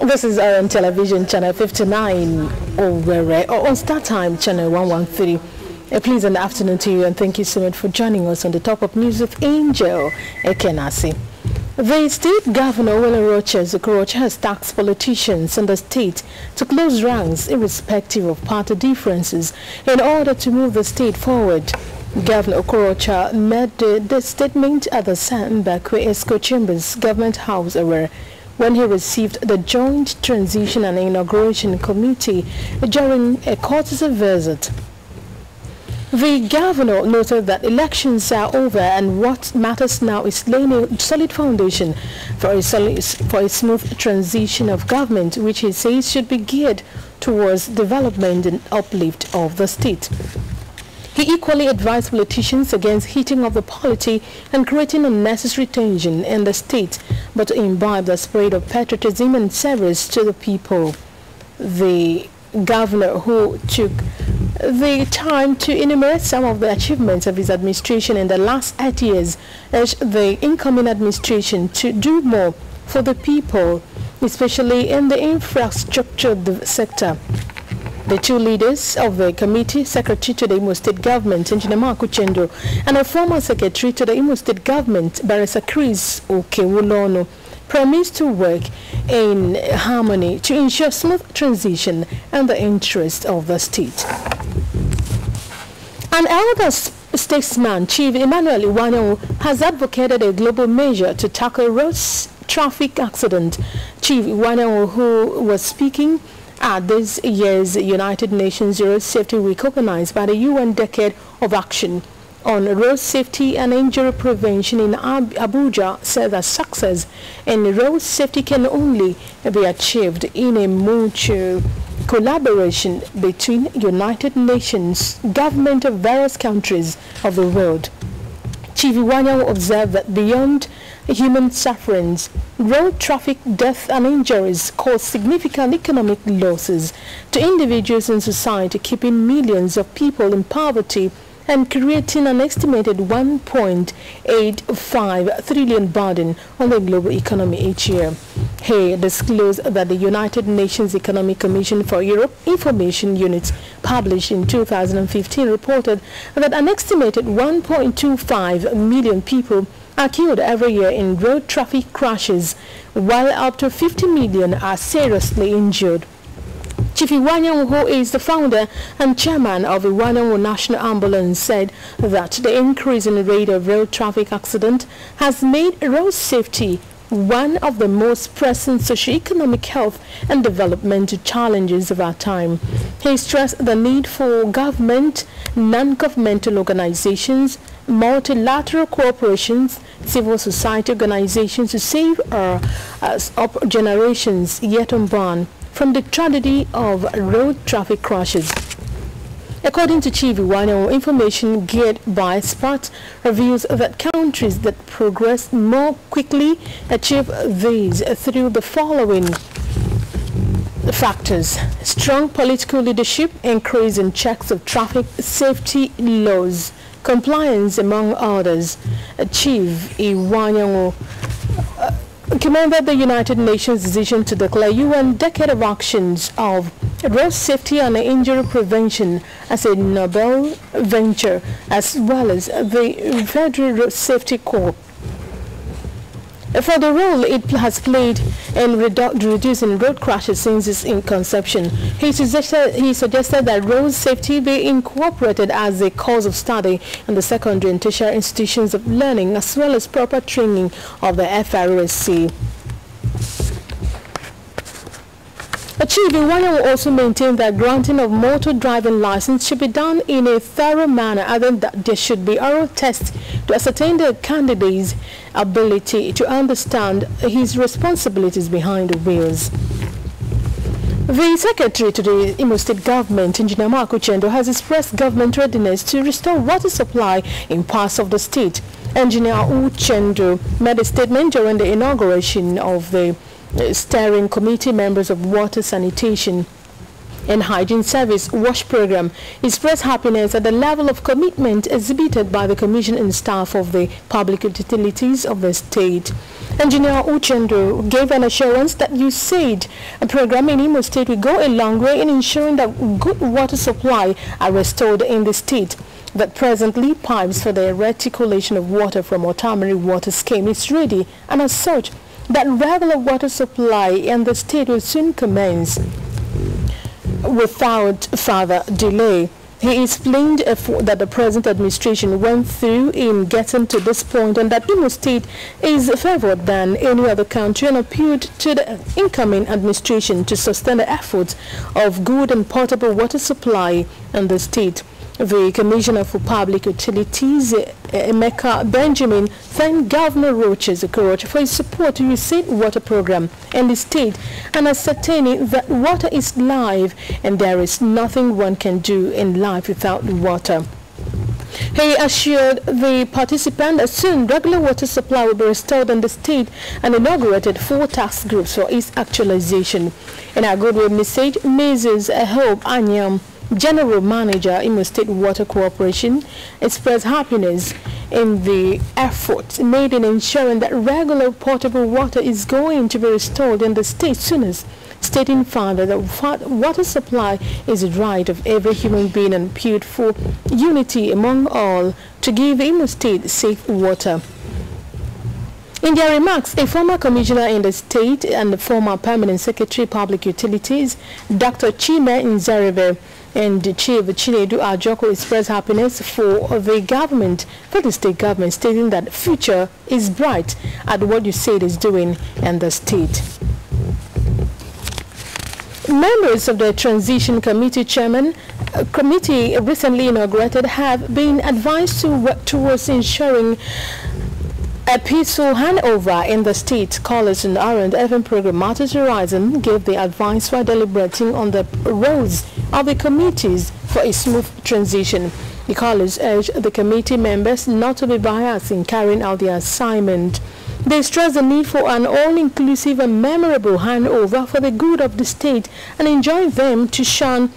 This is Orient Television, Channel 59, or on Start Time, Channel 113. A pleasant afternoon to you, and thank you so much for joining us on the Top of News with Angel Ekenasi. The state governor, Okorocha, has tasked politicians in the state to close ranks irrespective of party differences in order to move the state forward. Governor Okorocha made the statement at the Bakwe Esco Chambers Government House when he received the Joint Transition and Inauguration Committee during a courtesy visit. The governor noted that elections are over and what matters now is laying a solid foundation for a smooth transition of government, which he says should be geared towards development and uplift of the state. He equally advised politicians against heating up the polity and creating unnecessary tension in the state, but to imbibe the spirit of patriotism and service to the people. The governor, who took the time to enumerate some of the achievements of his administration in the last 8 years, urged the incoming administration to do more for the people, especially in the infrastructure sector. The two leaders of the committee, Secretary to the Imo State Government, Engineer Marco Chendo, and a former Secretary to the Imo State Government, Barrister Chris Okewulono, promised to work in harmony to ensure smooth transition and the interest of the state. An elder statesman, Chief Emmanuel Iwanyanwu, has advocated a global measure to tackle road traffic accident. Chief Iwanyanwu, who was speaking at this year's United Nations Road Safety Week, organized by the UN Decade of Action on Road Safety and Injury Prevention in Abuja, said that success in road safety can only be achieved in a mutual collaboration between United Nations, government of various countries of the world. Chief Iwanyanwu observed that beyond human sufferings, road traffic deaths and injuries cause significant economic losses to individuals and society, keeping millions of people in poverty and creating an estimated 1.85 trillion burden on the global economy each year. He disclosed that the United Nations Economic Commission for Europe Information Unit, published in 2015, reported that an estimated 1.25 million people are killed every year in road traffic crashes, while up to 50 million are seriously injured. Chief Iwanyanwu, who is the founder and chairman of Iwanyanwu National Ambulance, said that the increase in the rate of road traffic accident has made road safety one of the most pressing socio-economic health and developmental challenges of our time. He stressed the need for government, non-governmental organizations, multilateral corporations, civil society organizations to save our generations yet unborn from the tragedy of road traffic crashes. According to Chief Iwanyanwu, information geared by SPAT reveals that countries that progress more quickly achieve these through the following factors: strong political leadership, increase in checks of traffic safety laws, compliance, among others. Chief Iwanyanwu commended the United Nations decision to declare UN Decade of Actions of Road Safety and Injury Prevention as a noble venture, as well as the Federal Road Safety Corps for the role it has played in reducing road crashes since its inception. He suggested that road safety be incorporated as a course of study in the secondary and tertiary institutions of learning, as well as proper training of the FRSC. Chief Iwanyanwu also maintained that granting of motor driving license should be done in a thorough manner, and that there should be oral tests to ascertain the candidate's ability to understand his responsibilities behind the wheels. The Secretary to the Imo State Government, Engineer Marco Chendo, has expressed government readiness to restore water supply in parts of the state. Engineer Chendo made a statement during the inauguration of the steering committee members of water sanitation. and Hygiene Service WASH program, expressed happiness at the level of commitment exhibited by the Commission and staff of the public utilities of the state. Engineer Uchendu gave an assurance that USAID program in Imo State will go a long way in ensuring that good water supply are restored in the state. That presently pipes for the reticulation of water from Otamari water scheme is ready, and as such, that regular water supply in the state will soon commence without further delay. He explained that the present administration went through in getting to this point and that Imo State is favored than any other country, and appealed to the incoming administration to sustain the efforts of good and portable water supply in the state. The Commissioner for Public Utilities, Emeka Benjamin, thanked Governor Roches Okorocha for his support to USAID water program in the state and ascertaining that water is life and there is nothing one can do in life without water. He assured the participant that soon regular water supply will be restored in the state and inaugurated 4 task groups for its actualization. In a goodwill message, Mrs. Hope Anyam, General Manager, Imo State Water Corporation, expressed happiness in the efforts made in ensuring that regular portable water is going to be restored in the state soonest, stating further that water supply is the right of every human being and appealed for unity among all to give Imo State safe water. In their remarks, a former commissioner in the state and the former permanent secretary public utilities, Dr. Chime Nzarebe, and Chief Chinedu Ajoko expressed happiness for the state government, stating that the future is bright at what USAID is doing in the state. Members of the Transition Committee committee recently inaugurated have been advised to work towards ensuring a peaceful handover in the state. Callers in the Orient FM program Matters Horizon gave the advice while deliberating on the roles of the committees for a smooth transition. The callers urged the committee members not to be biased in carrying out their assignment. They stressed the need for an all-inclusive and memorable handover for the good of the state and enjoined them to shun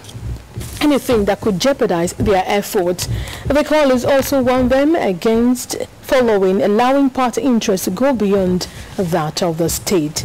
anything that could jeopardize their efforts. The callers also warned them against allowing party interests to go beyond that of the state.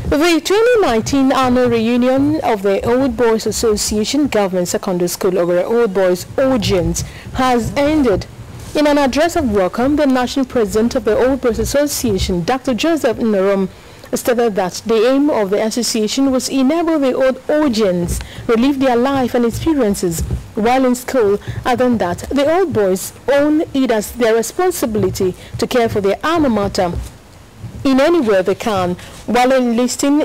The 2019 annual reunion of the Old Boys Association Government Secondary School over Old Boys Orient has ended. In an address of welcome, the national president of the Old Boys Association, Dr. Joseph Norom, stated that the aim of the association was to enable the old Orients relive their life and experiences while in school, adding that the old boys own it as their responsibility to care for their alma mater in any way they can, while enlisting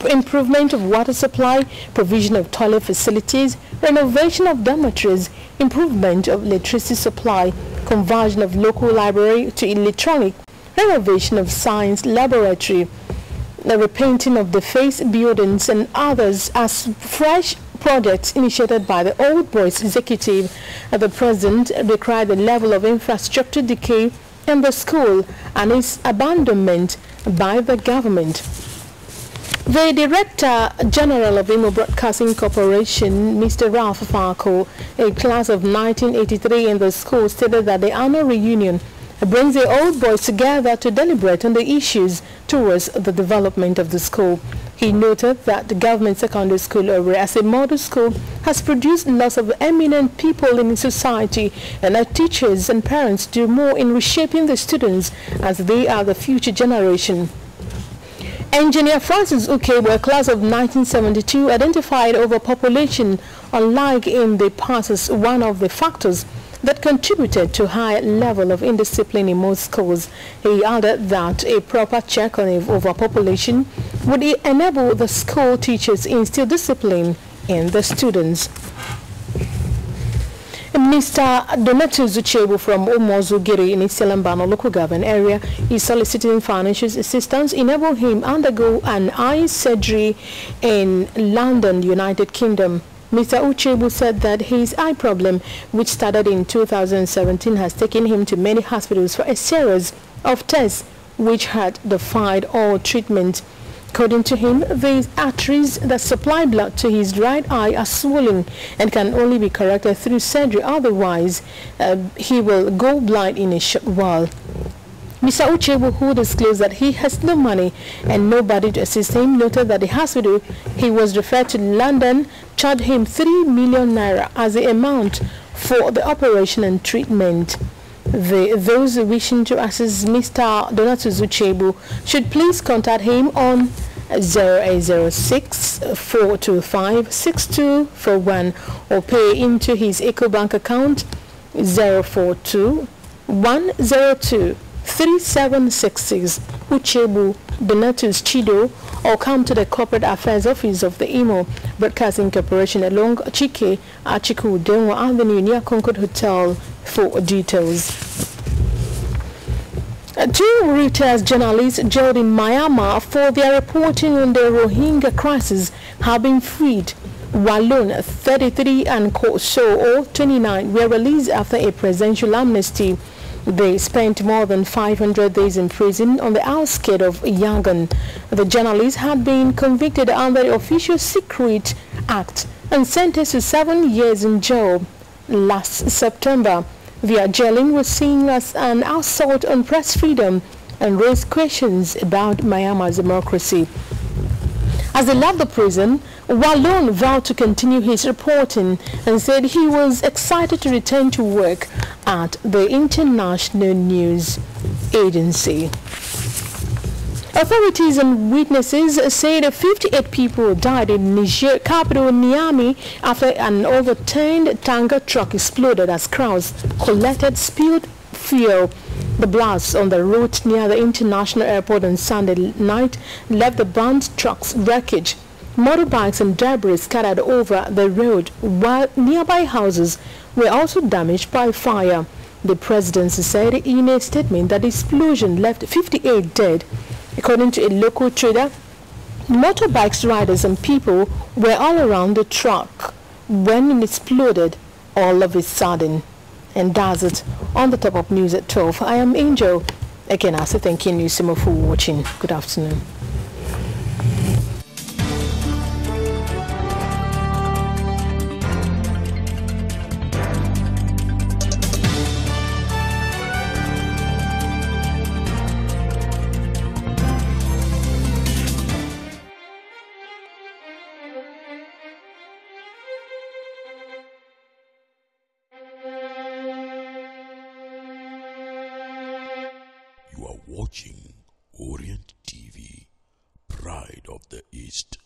improvement of water supply, provision of toilet facilities, renovation of dormitories, improvement of electricity supply, conversion of local library to electronic, renovation of science laboratory, the repainting of the face buildings and others as fresh projects initiated by the Old Boys executive. The president decried the level of infrastructure decay in the school and its abandonment by the government. The Director General of Imo Broadcasting Corporation, Mr. Ralph Farco, a class of 1983 in the school, stated that the annual reunion brings the old boys together to deliberate on the issues towards the development of the school. He noted that the government secondary school, as a model school, has produced lots of eminent people in society, and that teachers and parents do more in reshaping the students as they are the future generation. Engineer Francis Ukebo, a class of 1972, identified overpopulation, unlike in the past, as one of the factors that contributed to high level of indiscipline in most schools. He added that a proper check on overpopulation would enable the school teachers to instill discipline in the students. Mr. Donatus Uchebu from Omozugiri in Iselambano local government area is soliciting financial assistance enable him undergo an eye surgery in London, United Kingdom. Mr. Uchebu said that his eye problem, which started in 2017, has taken him to many hospitals for a series of tests which had defied all treatment. According to him, the arteries that supply blood to his right eye are swollen and can only be corrected through surgery. Otherwise, he will go blind in a short while. Mr. Uchebu, who disclosed that he has no money and nobody to assist him, noted that the hospital he was referred to in London charged him 3 million naira as the amount for the operation and treatment. Those wishing to assist Mr. Donatus Uchebu should please contact him on 0806 425 6241 or pay into his EcoBank account 042 102 3766 Uchebu Donatus Chido, or come to the Corporate Affairs Office of the Imo Broadcasting Corporation along Chike Achiku Denwa Avenue near Concord Hotel for details. Two Reuters journalists jailed in Myanmar for their reporting on the Rohingya crisis have been freed. Walloon, 33, and Koso, 29, were released after a presidential amnesty. They spent more than 500 days in prison on the outskirts of Yangon. The journalists had been convicted under the Official Secret Act and sentenced to 7 years in jail last September. Their jailing was seen as an assault on press freedom and raised questions about Myanmar's democracy. As they left the prison, Walloon vowed to continue his reporting and said he was excited to return to work at the International News Agency. Authorities and witnesses said 58 people died in Niger capital Niamey after an overturned tanker truck exploded as crowds collected spilled fuel. The blast on the route near the international airport on Sunday night left the burned truck's wreckage. Motorbikes and debris scattered over the road, while nearby houses were also damaged by fire. The presidency said in a statement that the explosion left 58 dead. According to a local trader, motorbikes, riders and people were all around the truck when it exploded all of a sudden. And that's it on the Top of News at 12. I am Angel. Again, I say thank you so much for watching. Good afternoon. You are watching Orient TV, Pride of the East.